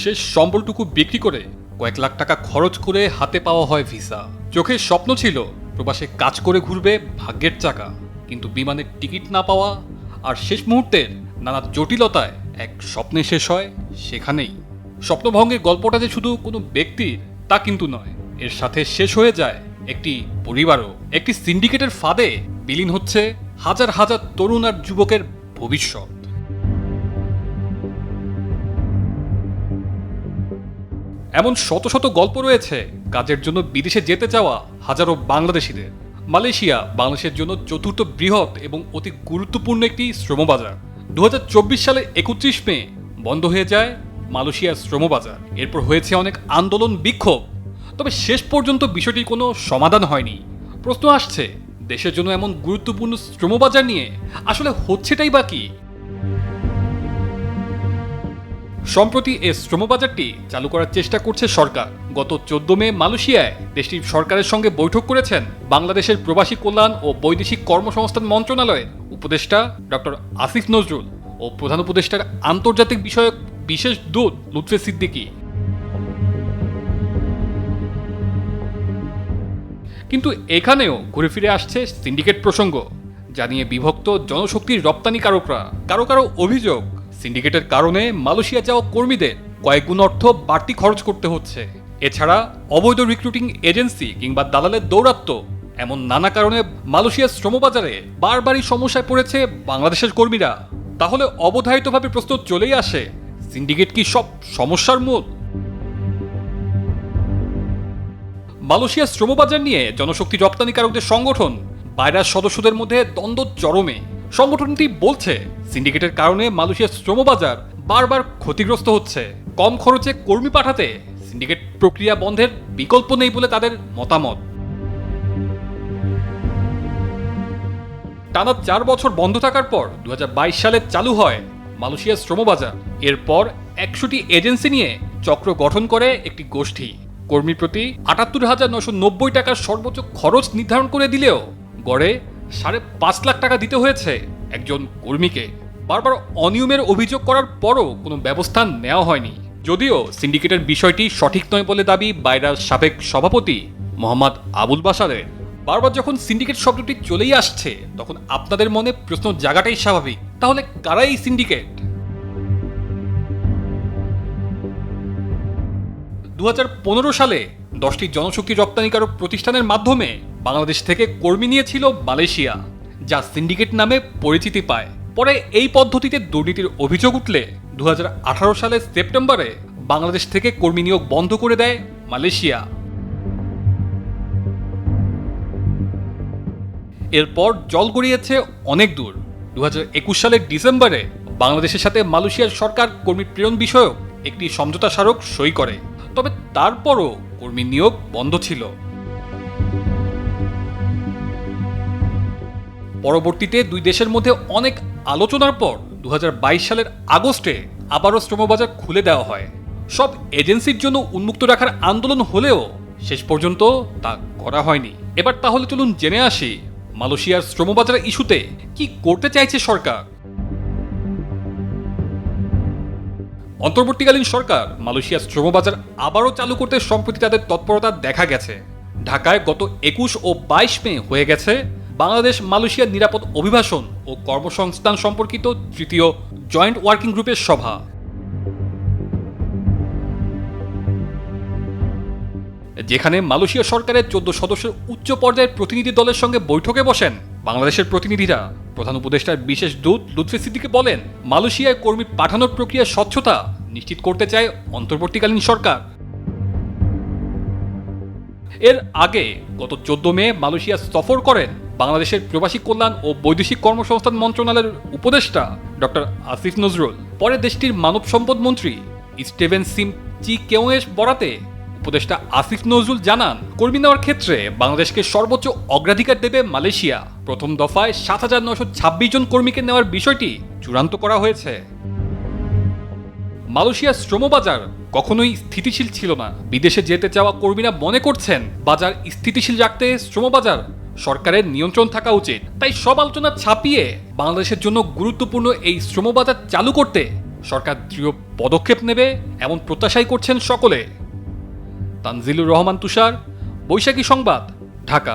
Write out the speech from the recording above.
শেষ সম্বলটুকু বিক্রি করে কয়েক লাখ টাকা খরচ করে হাতে পাওয়া হয় ভিসা। চোখের স্বপ্ন ছিল প্রবাসে কাজ করে ঘুরবে ভাগ্যের চাকা, কিন্তু বিমানের টিকিট না পাওয়া আর শেষ মুহূর্তের নানা জটিলতায় এক স্বপ্নে শেষ হয় সেখানেই। স্বপ্নভঙ্গের গল্পটা যে শুধু কোনো ব্যক্তির তা কিন্তু নয়, এর সাথে শেষ হয়ে যায় একটি পরিবারও। একটি সিন্ডিকেটের ফাঁদে বিলীন হচ্ছে হাজার হাজার তরুণ আর যুবকের ভবিষ্যৎ। এমন শত শত গল্প রয়েছে কাজের জন্য বিদেশে যেতে চাওয়া হাজারো বাংলাদেশিদের। মালয়েশিয়া বাংলাদেশের জন্য চতুর্থ বৃহৎ এবং অতি গুরুত্বপূর্ণ একটি শ্রমবাজার। 2024 সালে 31 মে বন্ধ হয়ে যায় মালয়েশিয়ার শ্রমবাজার। এরপর হয়েছে অনেক আন্দোলন, বিক্ষোভ, তবে শেষ পর্যন্ত বিষয়টির কোনো সমাধান হয়নি। প্রশ্ন আসছে, দেশের জন্য এমন গুরুত্বপূর্ণ শ্রমবাজার নিয়ে আসলে হচ্ছেটাই বা কি? সম্প্রতি এই শ্রমবাজারটি চালু করার চেষ্টা করছে সরকার। গত 14 মে মালয়েশিয়ায় দেশটির সরকারের সঙ্গে বৈঠক করেছেন বাংলাদেশের প্রবাসী কল্যাণ ও বৈদেশিক কর্মসংস্থান মন্ত্রণালয়ের উপদেষ্টা ডক্টর আসিফ নজরুল ও প্রধান উপদেষ্টার আন্তর্জাতিক বিষয়ক বিশেষ দূত লুৎফে সিদ্দিকী। কিন্তু এখানেও ঘুরে ফিরে আসছে সিন্ডিকেট প্রসঙ্গ, যা নিয়ে বিভক্ত জনশক্তির রপ্তানিকারকরা। কারো কারো অভিযোগ, সিন্ডিকেটের কারণে মালয়েশিয়া যাওয়া কর্মীদের কয়েক গুণ অর্থ বাড়তি খরচ করতে হচ্ছে। এছাড়া অবৈধ রিক্রুটিং এজেন্সি কিংবা দালালের দৌরাত্ম্য, এমন নানা কারণে মালয়েশিয়ার শ্রমবাজারে বারবারই সমস্যায় পড়েছে বাংলাদেশের কর্মীরা। তাহলে অবধারিতভাবে প্রশ্ন চলেই আসে, সিন্ডিকেট কি সব সমস্যার মূল? মালয়েশিয়ার শ্রমবাজার নিয়ে জনশক্তি রপ্তানিকারকদের সংগঠন বাইরার সদস্যদের মধ্যে দ্বন্দ্ব চরমে। সংগঠনটি বলছে, সিন্ডিকেটের কারণে মালয়েশিয়ার শ্রমবাজার বারবার ক্ষতিগ্রস্ত হচ্ছে। কম খরচে কর্মী পাঠাতে সিন্ডিকেট প্রক্রিয়া বন্ধের বিকল্প নেই বলে তাদের মতামত। টানা 4 বছর বন্ধ থাকার পর 2022 সালে চালু হয় মালয়েশিয়ার শ্রমবাজার। এরপর 100টি এজেন্সি নিয়ে চক্র গঠন করে একটি গোষ্ঠী। কর্মী প্রতি 78,990 টাকার সর্বোচ্চ খরচ নির্ধারণ করে দিলেও গড়ে 5.5 লাখ টাকা দিতে হয়েছে একজন কর্মীকে। বারবার অনিয়মের অভিযোগ করার পরও কোনো ব্যবস্থা নেওয়া হয়নি। যদিও সিন্ডিকেটের বিষয়টি সঠিক নয় বলে দাবি বাইরার সাবেক সভাপতি মোহাম্মদ আবুল বাশারের। বারবার যখন সিন্ডিকেট শব্দটি চলেই আসছে, তখন আপনাদের মনে প্রশ্ন জাগাটাই স্বাভাবিক, তাহলে কারা এই সিন্ডিকেট? 2015 সালে 10টি জনশক্তি রপ্তানিকারক প্রতিষ্ঠানের মাধ্যমে বাংলাদেশ থেকে কর্মী নিয়েছিল মালয়েশিয়া, যা সিন্ডিকেট নামে পরিচিতি পায়। পরে এই পদ্ধতিতে দুর্নীতির অভিযোগ উঠলে 2018 সালের সেপ্টেম্বরে বাংলাদেশ থেকে কর্মী নিয়োগ বন্ধ করে দেয় মালয়েশিয়া। এরপর জল গড়িয়েছে অনেক দূর। 2021 সালের ডিসেম্বরে বাংলাদেশের সাথে মালয়েশিয়ার সরকার কর্মী প্রেরণ বিষয়ক একটি সমঝোতা স্মারক সই করে, তবে তারপরও কর্মী নিয়োগ বন্ধ ছিল। পরবর্তীতে দুই দেশের মধ্যে অনেক আলোচনার পর 2022 সালের আগস্টে আবারও শ্রমবাজার খুলে দেওয়া হয়। সব এজেন্সির জন্য উন্মুক্ত রাখার আন্দোলন হলেও শেষ পর্যন্ত তা করা হয়নি। এবার তাহলে চলুন জেনে আসি, মালয়েশিয়ার শ্রমবাজার ইস্যুতে কি করতে চাইছে সরকার। অন্তর্বর্তীকালীন সরকার মালয়েশিয়ার শ্রমবাজার আবারও চালু করতে সম্প্রতি তাদের তৎপরতা দেখা গেছে। ঢাকায় গত 21 ও 22 মে হয়ে গেছে বাংলাদেশ মালয়েশিয়ার নিরাপদ অভিবাসন ও কর্মসংস্থান সম্পর্কিত তৃতীয় জয়েন্ট ওয়ার্কিং গ্রুপের সভা। যেখানে মালয়েশিয়া সরকারের 14 সদস্যের উচ্চ পর্যায়ের প্রতিনিধি দলের সঙ্গে বৈঠকে বসেন বাংলাদেশের প্রতিনিধিরা। প্রধান উপদেষ্টার বিশেষ দূত লুৎফে সিদ্দিকী বলেন, মালয়েশিয়ায় কর্মী পাঠানোর প্রক্রিয়ার স্বচ্ছতা নিশ্চিত করতে চায় অন্তর্বর্তীকালীন সরকার। এর আগে গত 14 মে মালয়েশিয়া সফর করেন বাংলাদেশের প্রবাসী কল্যাণ ও বৈদেশিক কর্মসংস্থান মন্ত্রণালয়ের উপদেষ্টা ডক্টর আসিফ নজরুল। পরে দেশটির মানব সম্পদ মন্ত্রী স্টিভেন সিম চি কেওয়েস বরাতে উপদেষ্টা আসিফ নজরুল জানান, কর্মী নেওয়ার ক্ষেত্রে বাংলাদেশকে সর্বোচ্চ অগ্রাধিকার দেবে মালয়েশিয়া। প্রথম দফায় 7,926 জন কর্মীকে নেওয়ার বিষয়টি চূড়ান্ত করা হয়েছে। মালয়েশিয়ার শ্রমবাজার কখনোই স্থিতিশীল ছিল না। বিদেশে যেতে চাওয়া কর্মীরা মনে করছেন বাজার স্থিতিশীল রাখতে শ্রমবাজার সরকারের নিয়ন্ত্রণ থাকা উচিত। তাই সব আলোচনা ছাপিয়ে বাংলাদেশের জন্য গুরুত্বপূর্ণ এই শ্রমবাজার চালু করতে সরকার দৃঢ় পদক্ষেপ নেবে এমন প্রত্যাশাই করছেন সকলে। তানজিলুর রহমান তুষার, বৈশাখী সংবাদ, ঢাকা।